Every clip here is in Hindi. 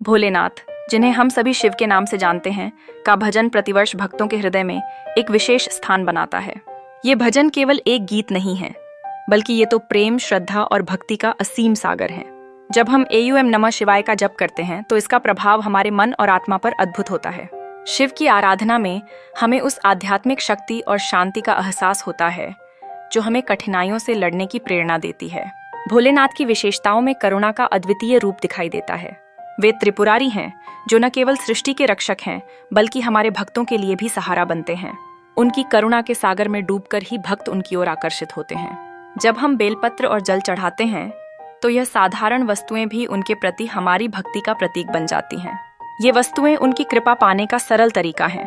भोलेनाथ, जिन्हें हम सभी शिव के नाम से जानते हैं, का भजन प्रतिवर्ष भक्तों के हृदय में एक विशेष स्थान बनाता है। ये भजन केवल एक गीत नहीं है, बल्कि ये तो प्रेम, श्रद्धा और भक्ति का असीम सागर है। जब हम AUM नमः शिवाय का जप करते हैं तो इसका प्रभाव हमारे मन और आत्मा पर अद्भुत होता है। शिव की आराधना में हमें उस आध्यात्मिक शक्ति और शांति का एहसास होता है जो हमें कठिनाइयों से लड़ने की प्रेरणा देती है। भोलेनाथ की विशेषताओं में करुणा का अद्वितीय रूप दिखाई देता है। वे त्रिपुरारी हैं जो न केवल सृष्टि के रक्षक हैं, बल्कि हमारे भक्तों के लिए भी सहारा बनते हैं। उनकी करुणा के सागर में डूबकर ही भक्त उनकी ओर आकर्षित होते हैं। जब हम बेलपत्र और जल चढ़ाते हैं तो यह साधारण वस्तुएं भी उनके प्रति हमारी भक्ति का प्रतीक बन जाती हैं। ये वस्तुएं उनकी कृपा पाने का सरल तरीका है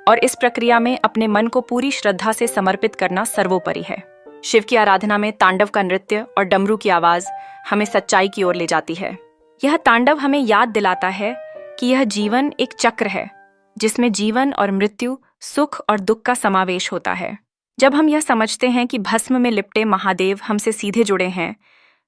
और इस प्रक्रिया में अपने मन को पूरी श्रद्धा से समर्पित करना सर्वोपरि है। शिव की आराधना में तांडव का नृत्य और डमरू की आवाज हमें सच्चाई की ओर ले जाती है। यह तांडव हमें याद दिलाता है कि यह जीवन एक चक्र है जिसमें जीवन और मृत्यु, सुख और दुख का समावेश होता है। जब हम यह समझते हैं कि भस्म में लिपटे महादेव हमसे सीधे जुड़े हैं,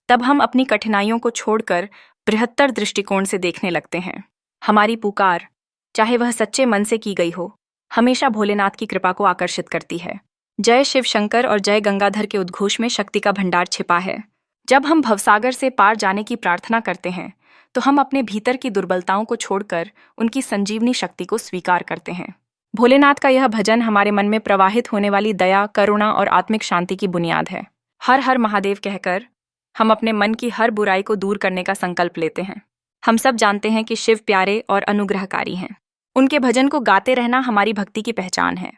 तब हम अपनी कठिनाइयों को छोड़कर बृहत्तर दृष्टिकोण से देखने लगते हैं। हमारी पुकार, चाहे वह सच्चे मन से की गई हो, हमेशा भोलेनाथ की कृपा को आकर्षित करती है। जय शिव शंकर और जय गंगाधर के उद्घोष में शक्ति का भंडार छिपा है। जब हम भवसागर से पार जाने की प्रार्थना करते हैं तो हम अपने भीतर की दुर्बलताओं को छोड़कर उनकी संजीवनी शक्ति को स्वीकार करते हैं। भोलेनाथ का यह भजन हमारे मन में प्रवाहित होने वाली दया, करुणा और आत्मिक शांति की बुनियाद है। हर हर महादेव कहकर हम अपने मन की हर बुराई को दूर करने का संकल्प लेते हैं। हम सब जानते हैं कि शिव प्यारे और अनुग्रहकारी हैं। उनके भजन को गाते रहना हमारी भक्ति की पहचान है।